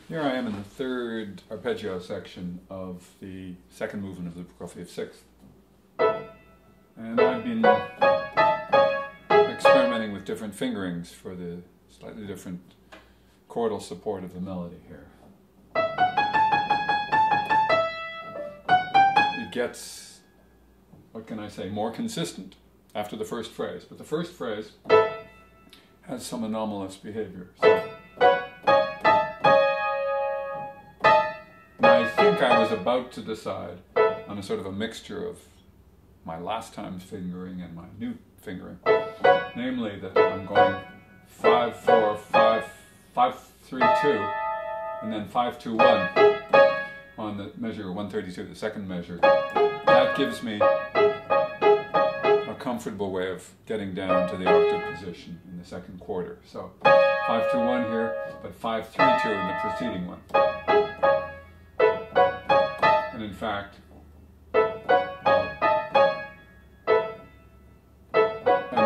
Here I am in the third arpeggio section of the second movement of the Prokofiev sixth. And I've been experimenting with different fingerings for the slightly different chordal support of the melody here. It gets, what can I say, more consistent after the first phrase. But the first phrase has some anomalous behavior. So, I think I was about to decide on a sort of a mixture of my last time's fingering and my new fingering. Namely that I'm going 5, 4, 5, 5, 3, 2, and then 5, 2, 1 on the measure 132, the second measure. That gives me a comfortable way of getting down to the octave position in the second quarter. So 5, 2, 1 here, but 5, 3, 2 in the preceding one. And in fact, I'm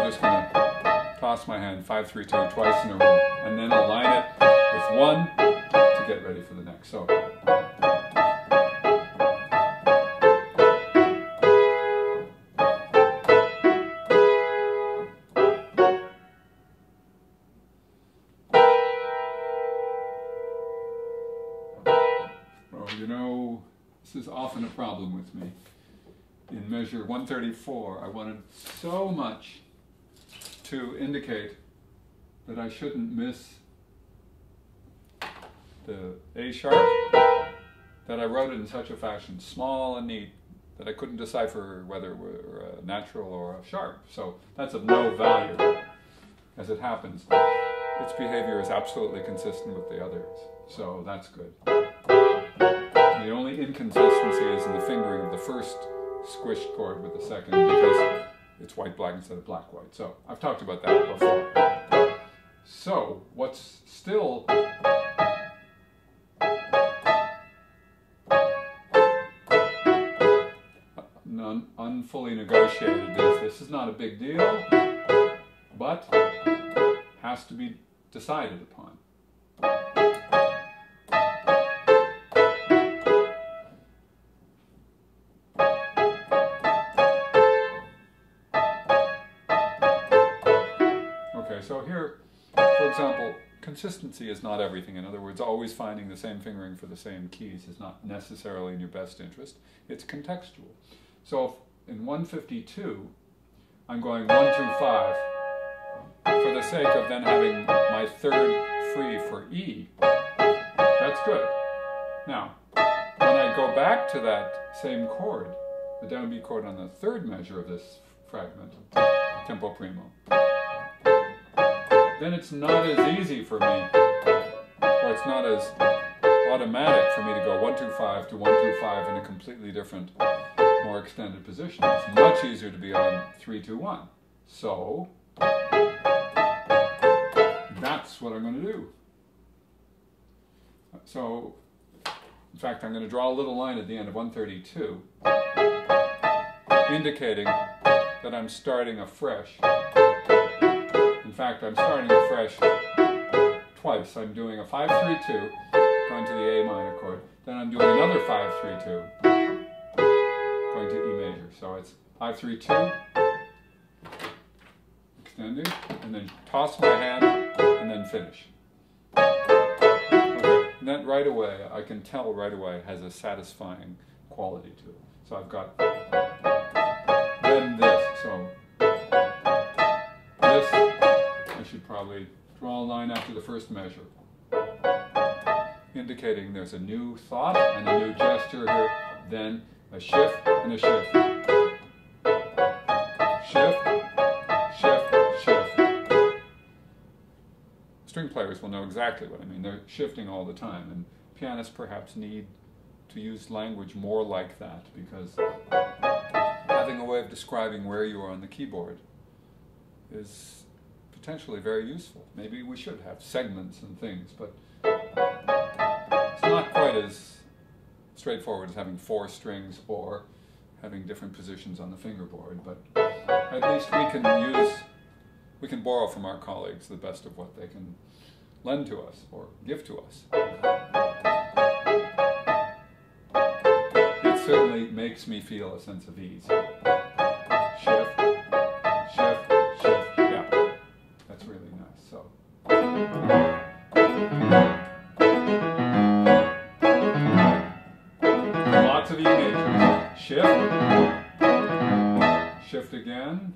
just going to toss my hand 5, 3, 2 twice in a row, and then align it with 1 to get ready for the next. So. You know, this is often a problem with me. In measure 134, I wanted so much to indicate that I shouldn't miss the A sharp that I wrote it in such a fashion, small and neat, that I couldn't decipher whether it were a natural or a sharp. So that's of no value. As it happens, its behavior is absolutely consistent with the others. So that's good. The only inconsistency is in the fingering of the first squished chord with the second, because it's white-black instead of black-white. So I've talked about that before. So what's still unfully negotiated is this is not a big deal, but has to be decided upon. So here, for example, consistency is not everything. In other words, always finding the same fingering for the same keys is not necessarily in your best interest. It's contextual. So in 152, I'm going 1, 2, 5 for the sake of then having my third free for E. That's good. Now, when I go back to that same chord, the downbeat chord on the third measure of this fragment, tempo primo, then it's not as easy for me, or it's not as automatic for me to go 1, 2, 5 to 1, 2, 5 in a completely different, more extended position. It's much easier to be on 3, 2, 1. So that's what I'm going to do. So, in fact, I'm going to draw a little line at the end of 132, indicating that I'm starting afresh. In fact, I'm starting afresh twice. I'm doing a 5, 3, 2, going to the A minor chord. Then I'm doing another 5, 3, 2, going to E major. So it's 5, 3, 2, extending, and then toss my hand, and then finish. Okay, and that right away, I can tell right away, has a satisfying quality to it. So I've got then this. So this. I should probably draw a line after the first measure, indicating there's a new thought and a new gesture here, then a shift and a shift. Shift, shift, shift. String players will know exactly what I mean. They're shifting all the time, and pianists perhaps need to use language more like that, because having a way of describing where you are on the keyboard is potentially very useful. Maybe we should have segments and things, but it's not quite as straightforward as having 4 strings or having different positions on the fingerboard, but at least we can borrow from our colleagues the best of what they can lend to us or give to us. makes me feel a sense of ease. Shift, shift, shift. Yeah, that's really nice. So. Lots of E majors. Shift. Shift again.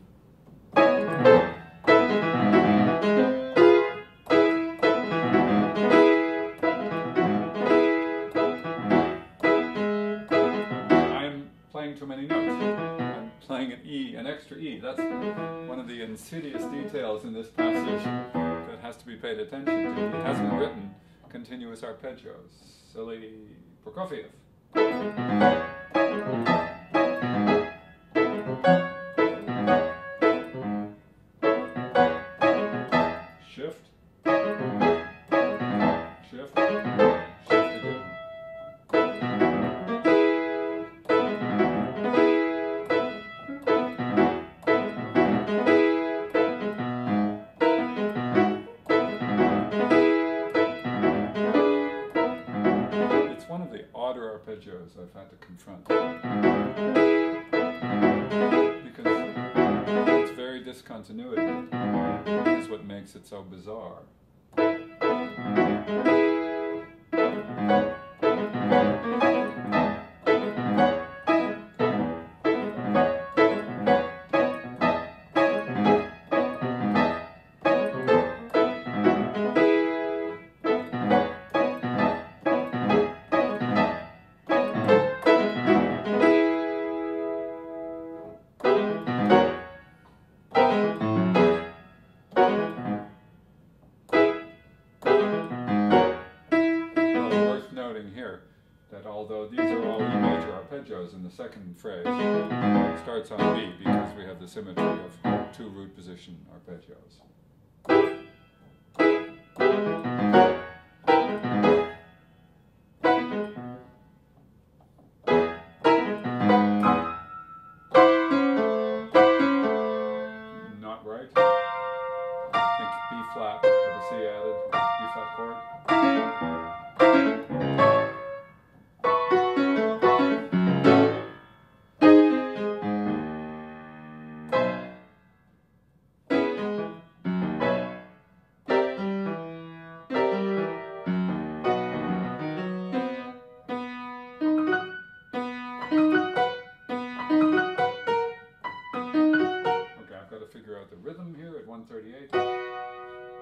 I'm playing too many notes. I'm playing an E, an extra E. That's one of the insidious details in this passage that has to be paid attention to. He hasn't written continuous arpeggios. Silly Prokofiev. Shift, shift, shift again. It's one of the odder arpeggios I've had to confront. Because its very discontinuity is what makes it so bizarre. Here that although these are all E major arpeggios in the second phrase, it starts on B because we have the symmetry of two root position arpeggios. Not right. Think B flat with a C added, B flat chord. Figure out the rhythm here at 138.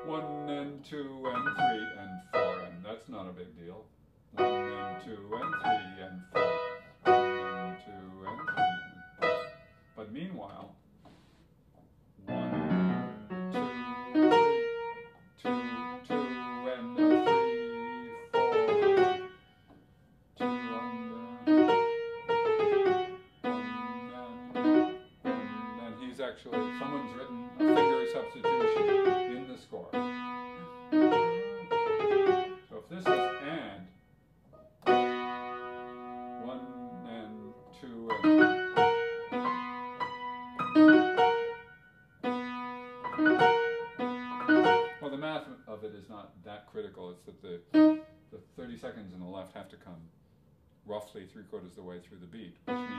1 and 2 and 3 and 4, and that's not a big deal. 1 and 2 and 3 and 4. 1 and 2 and 3 and 4. But meanwhile, 1, 2, 3, 2, 2 and 3, 4, 2 and he's actually, someone's written a finger substitution in the score. So if this is and, 1 and 2 and. Well, the math of it is not that critical. It's that the 30 seconds in the left have to come roughly 3/4 the way through the beat, which means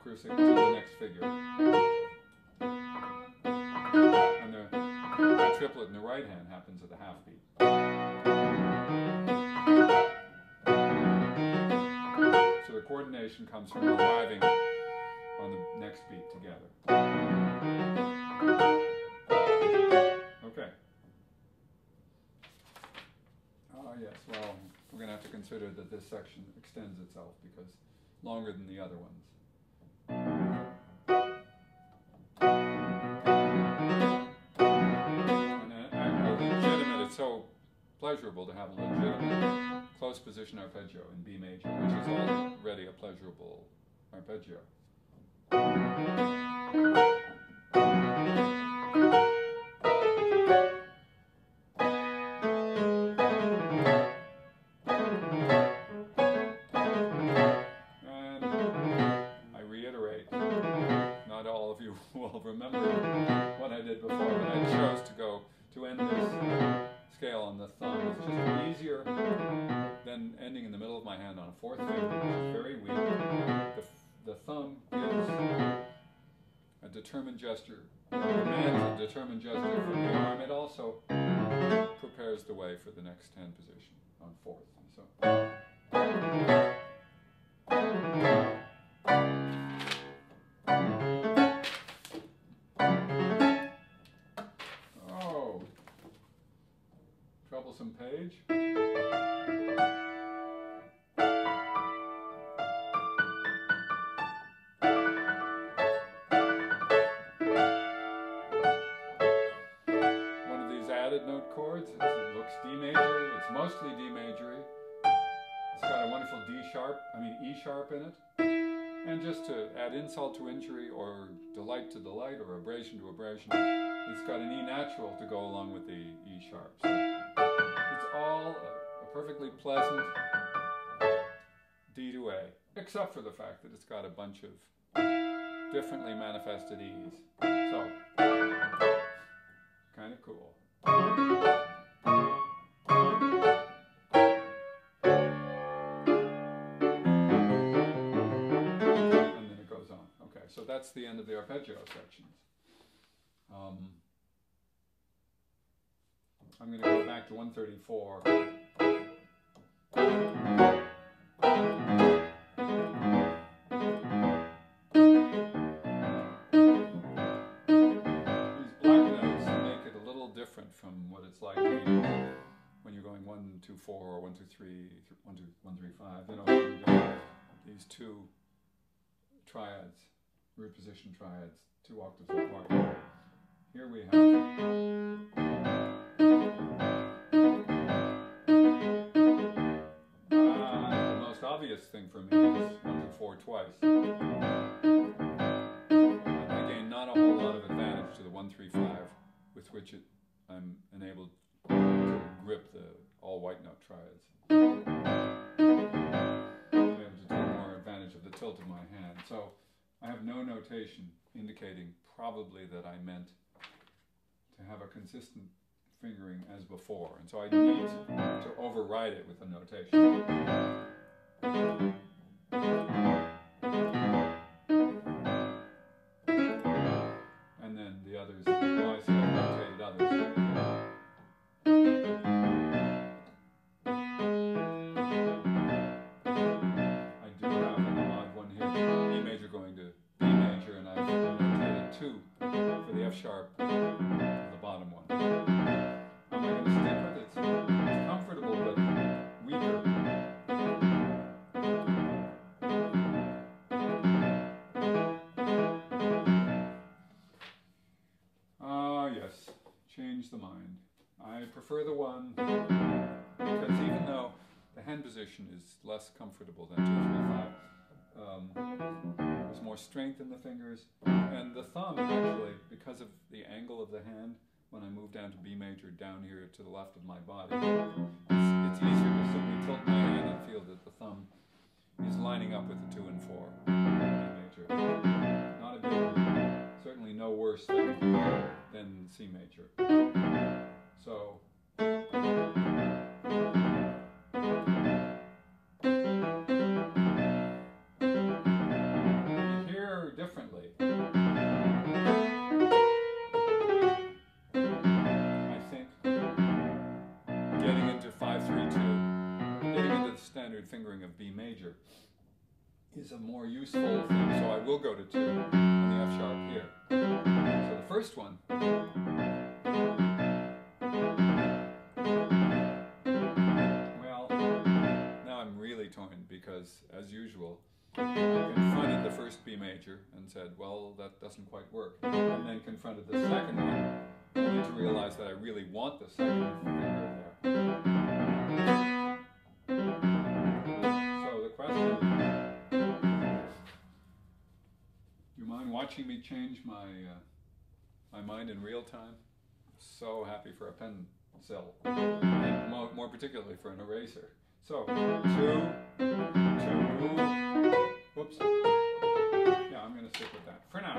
cruising to the next figure. And the triplet in the right hand happens at the half beat. So the coordination comes from arriving on the next beat together. Okay. Oh yes, well, we're going to have to consider that this section extends itself because longer than the other ones. It's so pleasurable to have a legitimate close position arpeggio in B major, which is already a pleasurable arpeggio. And I reiterate, not all of you will remember what I did before, but I chose to end this scale on the thumb. It's just easier than ending in the middle of my hand on a fourth finger, which is very determined gesture, demands a determined gesture from the arm, it also prepares the way for the next hand position on fourth. So. Oh, troublesome page. Note chords. It looks D major. It's mostly D majory. It's got a wonderful E sharp in it. And just to add insult to injury, or delight to delight, or abrasion to abrasion, it's got an E natural to go along with the E sharp. So it's all a perfectly pleasant D to A, except for the fact that it's got a bunch of differently manifested E's. So, kind of cool. And then it goes on. Okay, so that's the end of the arpeggio sections. I'm going to go back to 134. From what it's like when you're going 1, 2, 4, or 1, 2, 3, 1, 2, 1, 3, 5. You know, these two triads, root position triads, 2 octaves apart. Here we have the most obvious thing for me is 1, 2, 4 twice. Again, not a whole lot of advantage to the 1, 3, 5 with which I'm enabled to grip the all white note triads. I'm able to take more advantage of the tilt of my hand. So I have no notation indicating probably that I meant to have a consistent fingering as before. And so I need to override it with a notation. And then the others, well, I see I've notated others. I do have an odd one here, E major going to B major, and I've notated 2 for the F sharp, the bottom one. Am I going to stick with it? It's comfortable, but weaker. Yes, change the mind. I prefer the one because even though the hand position is less comfortable than 2, 3, 5, there's more strength in the fingers, and the thumb actually, because of the angle of the hand, when I move down to B major, down here to the left of my body, it's easier to simply tilt my hand and feel that the thumb is lining up with the 2 and 4 B major. Not a big one. Certainly no worse than C major. So you hear differently. I think getting into 5-3-2, getting into the standard fingering of B major is a more useful thing, so I will go to 2 on the F sharp here. So the first one, well, now I'm really torn because, as usual, I confronted the first B major and said, well, that doesn't quite work, and then confronted the second one, only to realize that I really want the second finger there. So the question, do you mind watching me change my mind in real time? So happy for a pencil, and more particularly for an eraser. So 2, 2. Whoops. Yeah, I'm going to stick with that for now.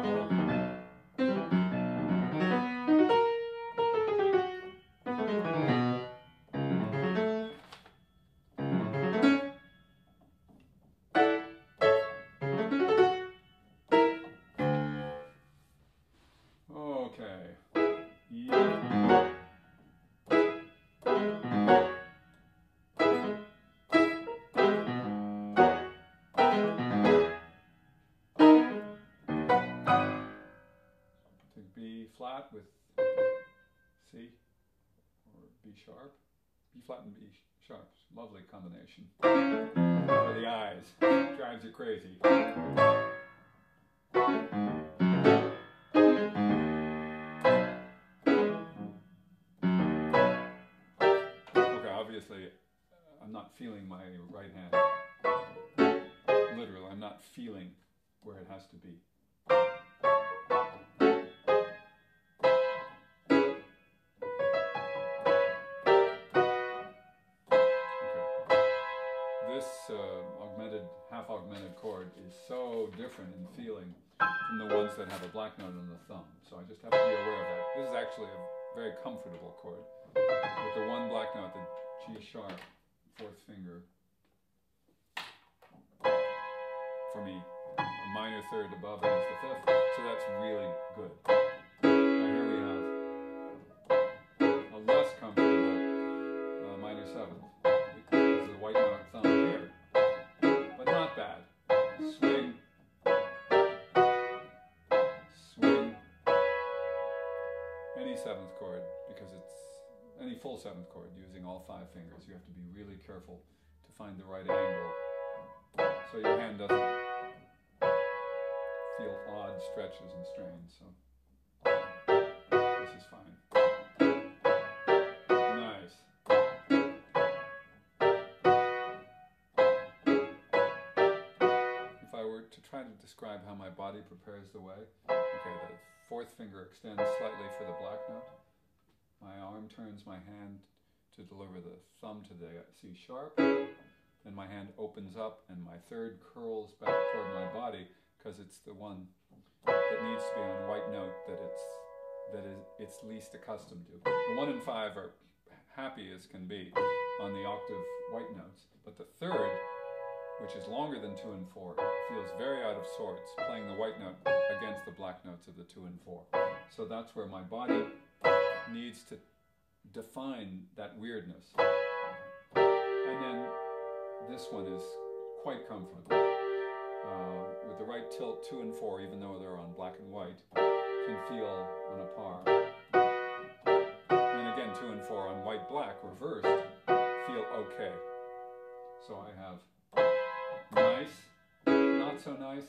B flat with C or B sharp. B flat and B sharp. Lovely combination. For the eyes. Drives you crazy. Okay, obviously I'm not feeling my right hand. Literally, I'm not feeling where it has to be. This half augmented chord is so different in feeling from the ones that have a black note on the thumb. So I just have to be aware of that. This is actually a very comfortable chord. With the one black note, the G sharp, fourth finger, for me, a minor third above it is the fifth, so that's really good. Now here we have a less comfortable minor seventh. This is a white note thumb here, but not bad. Swing, swing, any seventh chord, because it's any full seventh chord using all 5 fingers. You have to be really careful to find the right angle so your hand doesn't feel odd stretches and strains. So this is fine. Nice. If I were to try to describe how my body prepares the way, okay, the fourth finger extends slightly for the black note. My arm turns my hand to deliver the thumb to the C sharp. Then my hand opens up and my third curls back toward my body because it's the one that needs to be on a white note that it's least accustomed to. The 1 and 5 are happy as can be on the octave white notes, but the third, which is longer than 2 and 4, feels very out of sorts playing the white note against the black notes of the 2 and 4. So that's where my body needs to define that weirdness. And then this one is quite comfortable. With the right tilt, 2 and 4, even though they're on black and white, can feel on a par. And again, 2 and 4 on white-black, reversed, feel okay. So I have nice, not so nice,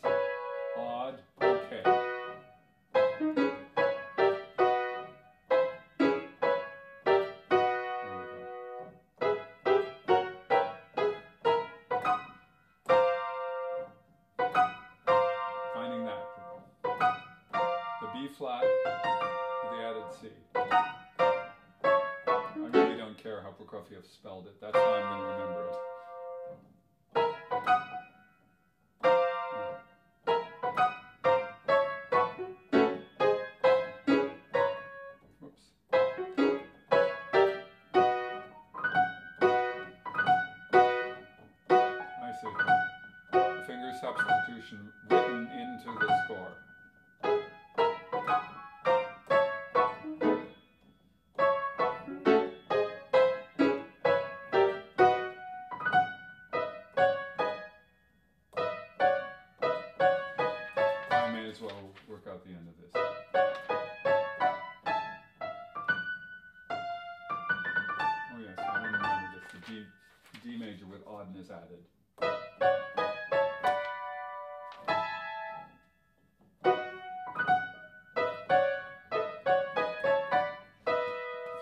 odd, okay. B flat with the added C. I really don't care how Prokofiev spelled it. That's how I'm going to remember it. Whoops. I see. The finger substitution written into the score. As well work out the end of this. Oh yes, I want to remember this, the D major with oddness added.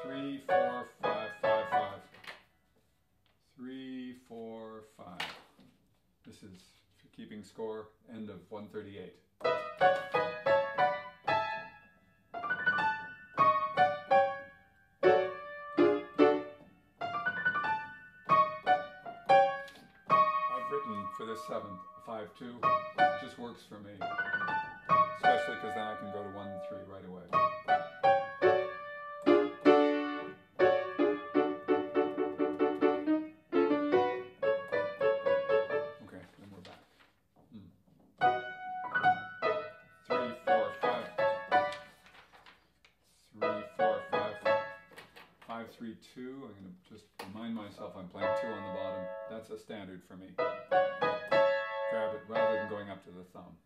3, 4, 5, 5, 5. 3, 4, 5. This is, for keeping score, end of 138. For this 7th, 5-2, just works for me, especially because then I can go to 1-3 right away. Okay, then we're back. 3, 4, 5. 3, 4, 5. 5, 3, 2. I'm going to just remind myself I'm playing 2 on the bottom. That's a standard for me. Grab it rather than going up to the thumb.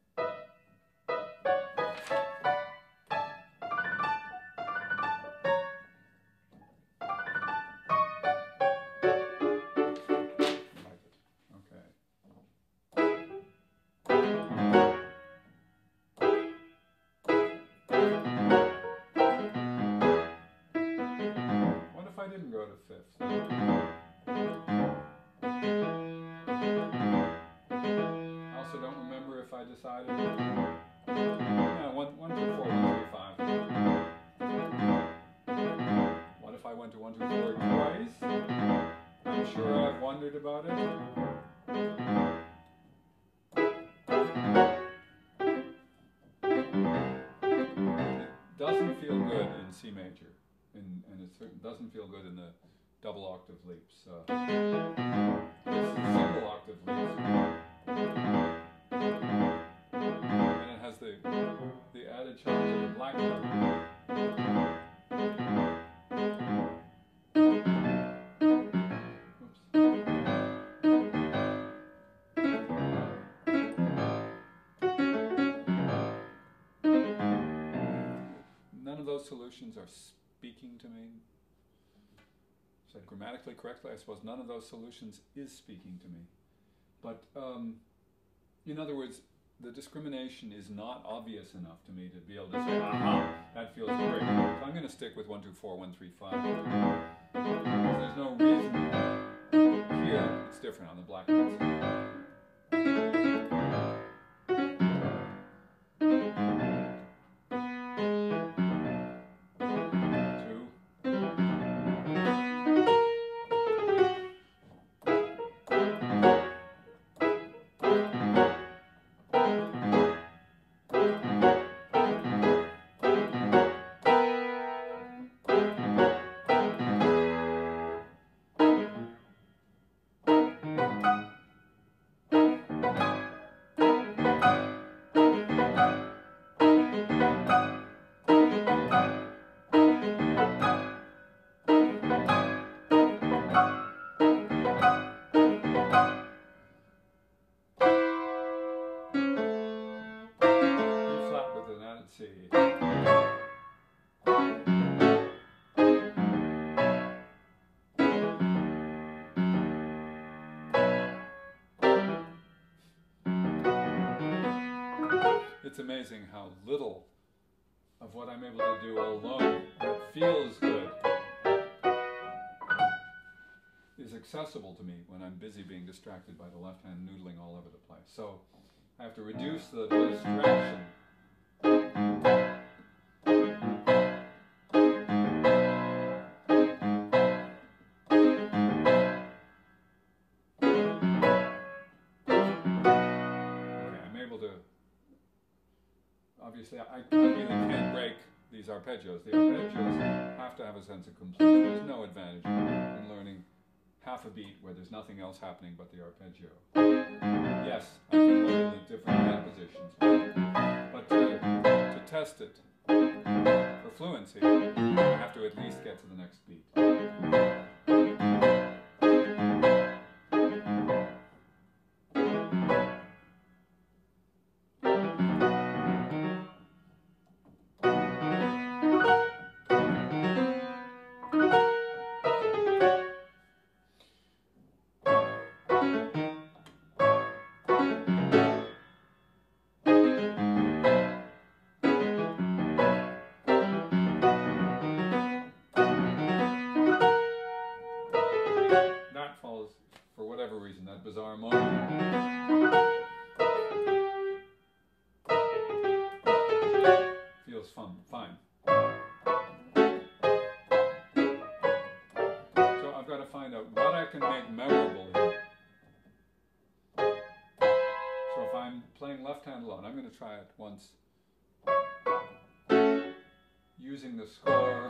didn't go to fifth. I also don't remember if I decided. Yeah, 1, 2, 4, 1, 3, 5. What if I went to 1, 2, 4 twice? I'm sure I've wondered about it. It doesn't feel good in C major, and it certainly doesn't feel good in the double octave leaps. It's single octave leaps, and it has the added challenge of the black note. None of those solutions are speaking to me. Said grammatically correctly, I suppose none of those solutions is speaking to me. But in other words, the discrimination is not obvious enough to me to be able to say, aha, that feels great. So I'm going to stick with 1, 2, 4, 1, 3, 5. Because there's no reason here it's different on the black notes. C. It's amazing how little of what I'm able to do alone that feels good is accessible to me when I'm busy being distracted by the left hand noodling all over the place. So I have to reduce the distraction. Obviously, I really can't break these arpeggios. The arpeggios have to have a sense of completion. There's no advantage in learning half a beat where there's nothing else happening but the arpeggio. Yes, I can learn the different hand positions, but to test it for fluency, I have to at least get to the next beat. Falls, for whatever reason, that bizarre moment. Feels fine. So I've got to find out what I can make memorable here. So if I'm playing left hand alone, I'm going to try it once using the score.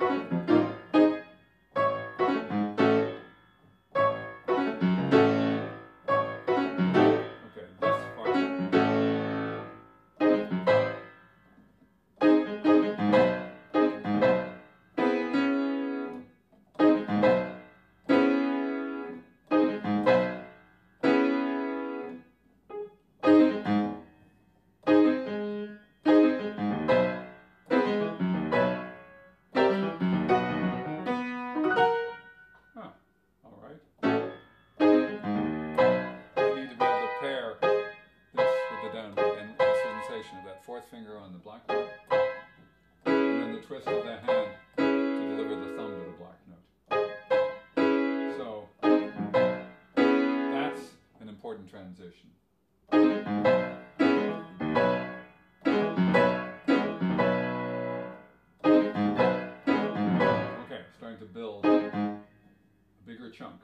Of that fourth finger on the black note, and then the twist of the hand to deliver the thumb to the black note. transition. Okay, starting to build a bigger chunk.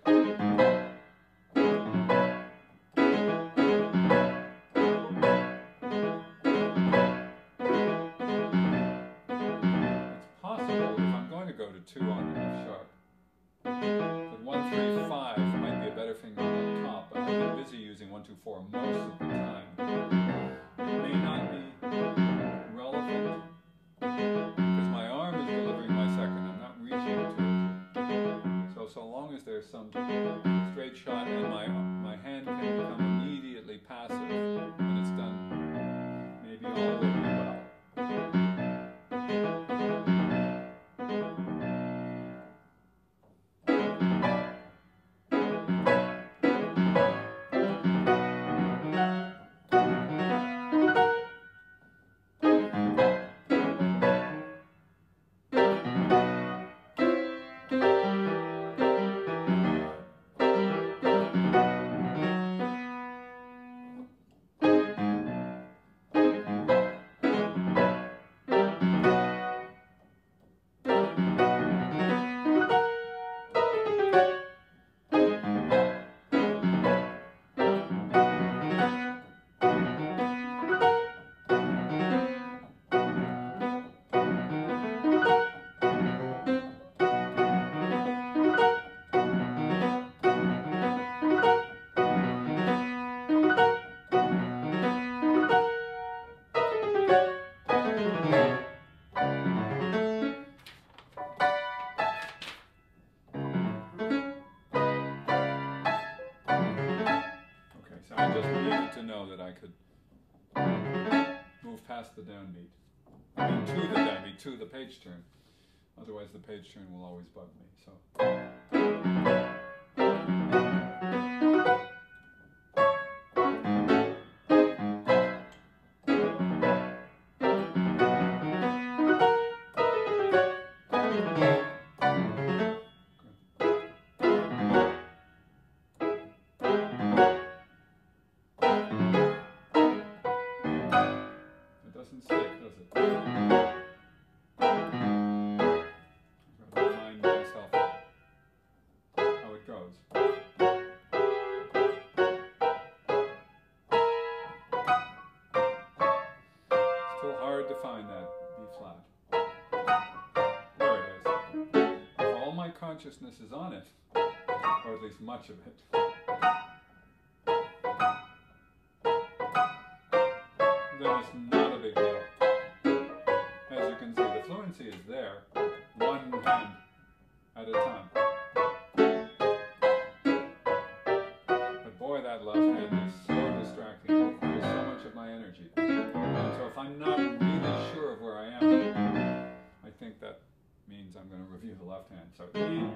Go to 2 on the F sharp. But 1, 3, 5 might be a better finger on top, but I've been busy using 1, 2, 4 most of the time. It may not be relevant because my arm is delivering my second. I'm not reaching to it. So long as there's some straight shot and my hand can become immediately passive when it's done, maybe all will be well. So I just needed to know that I could move past the downbeat. I mean, to the downbeat, to the page turn. Otherwise, the page turn will always bug me. So. Doesn't stick, does it? I've got to remind myself how it goes. Still hard to find that B flat. There it is. If all my consciousness is on it, or at least much of it, then it's not a big deal. As you can see, the fluency is there, one hand at a time. But boy, that left hand is so distracting. It requires so much of my energy. And so if I'm not really sure of where I am, I think that means I'm going to review the left hand. So E,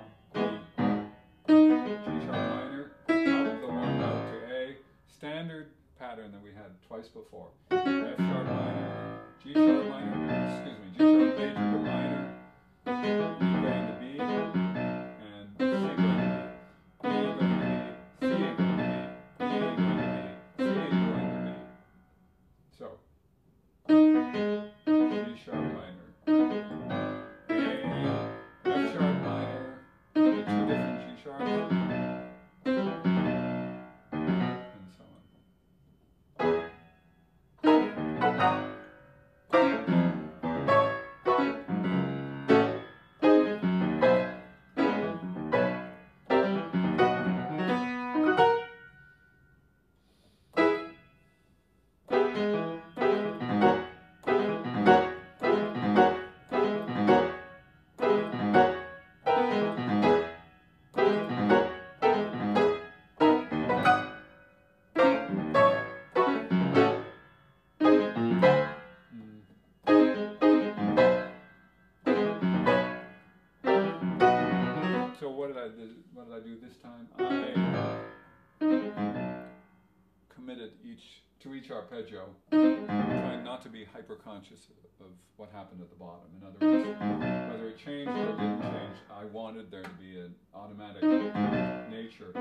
G sharp minor, up the one note to A, standard pattern that we had twice before. F sharp minor, G sharp minor, excuse me, G sharp major to minor, E going to B, and C going to B, E going to B, C going to B, E going to B, C going to B. So, G sharp minor, A, F sharp minor, the 2 different G sharps, and so on. So what did I do this time? I committed to each arpeggio, trying not to be hyper-conscious of what happened at the bottom. In other words, whether it changed or it didn't change, I wanted there to be an automatic nature.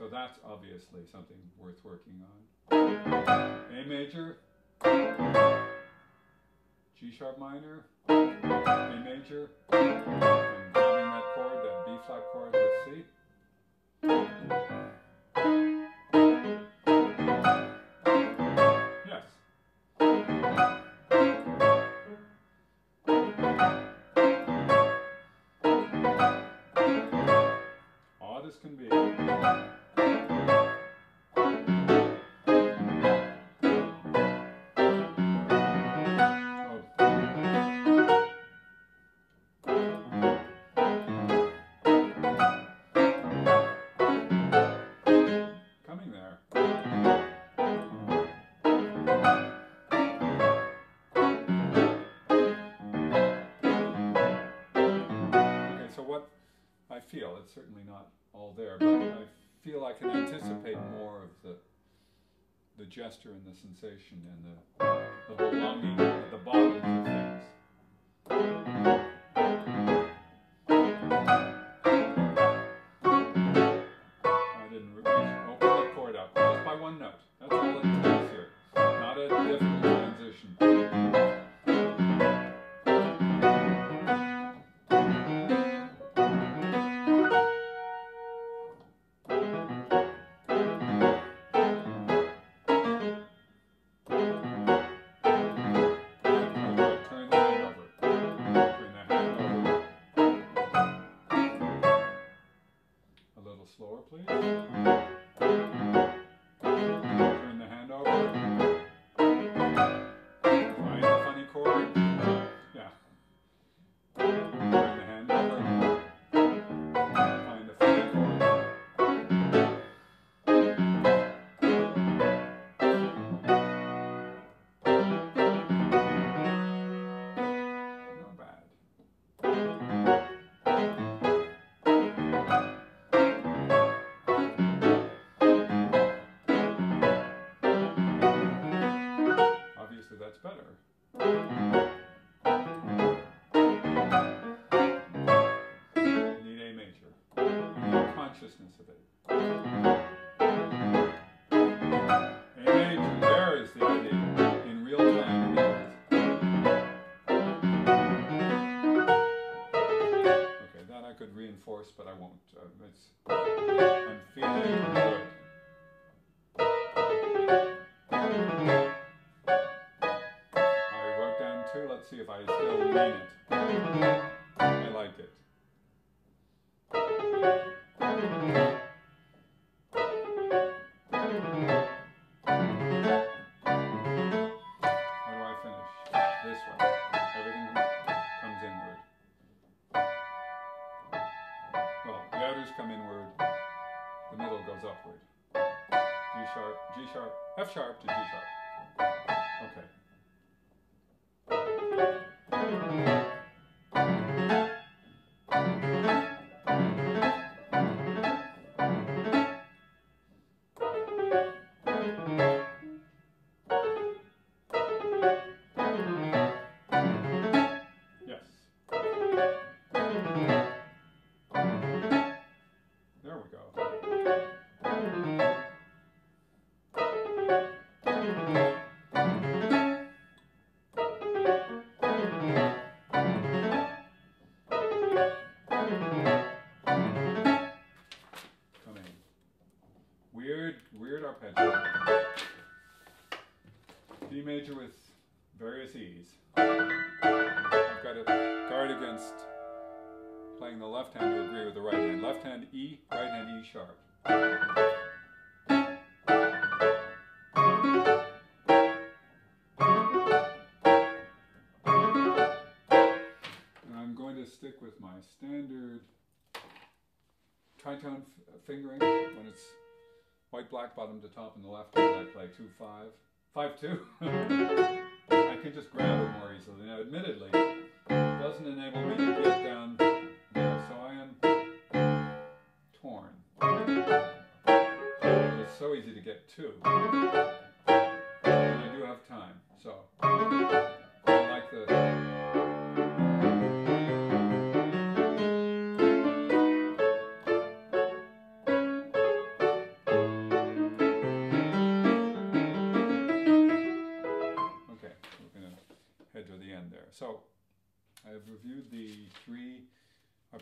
So that's obviously something worth working on. A major, G sharp minor, A major, and grabbing that chord, that B flat chord with C. Yes. Odd as can be. I feel, it's certainly not all there, but I feel I can anticipate more of the gesture and the sensation and the belonging at the bottom of things. I didn't open the chord up just by one note. That's all it takes here. Not a difficult transition. Slower, please. Turn the hand over. Find the funny chord. Yeah. Turn the hand over. Find the funny chord. Not bad. That's better. You need A major. You need consciousness of it. A major, there is the idea. In real time. Okay, that I could reinforce, but I won't. I'm feeling good. Let's see if I still mean it. I like it. How do I finish? This way. Everything comes inward. Well, the outers come inward. The middle goes upward. G sharp, F sharp to G sharp. Okay. Yes. There we go. Weird arpeggio. D major with various E's. I've got to guard against playing the left hand to agree with the right hand. Left hand E, right hand E sharp. And I'm going to stick with my standard tritone fingering when it's white, black, bottom to top, and the left hand I play 2-5, 5-2. I can just grab it more easily. Now, admittedly, it doesn't enable me to get down there, so I am torn. But it's so easy to get to, and I do have time. So I like the.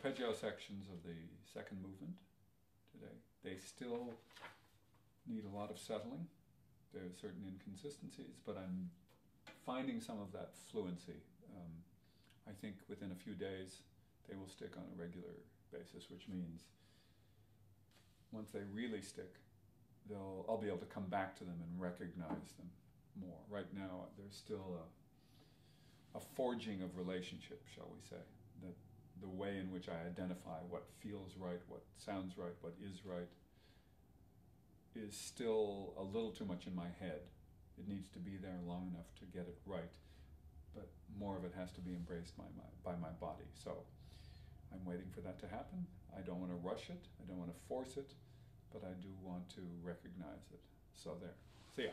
arpeggio sections of the second movement today. They still need a lot of settling. There are certain inconsistencies, but I'm finding some of that fluency. I think within a few days they will stick on a regular basis, which means once they really stick, I'll be able to come back to them and recognize them more. Right now, there's still a forging of relationship, shall we say, that the way in which I identify what feels right, what sounds right, what is right, is still a little too much in my head. It needs to be there long enough to get it right, but more of it has to be embraced by my body. So I'm waiting for that to happen. I don't want to rush it, I don't want to force it, but I do want to recognize it. So there. See ya.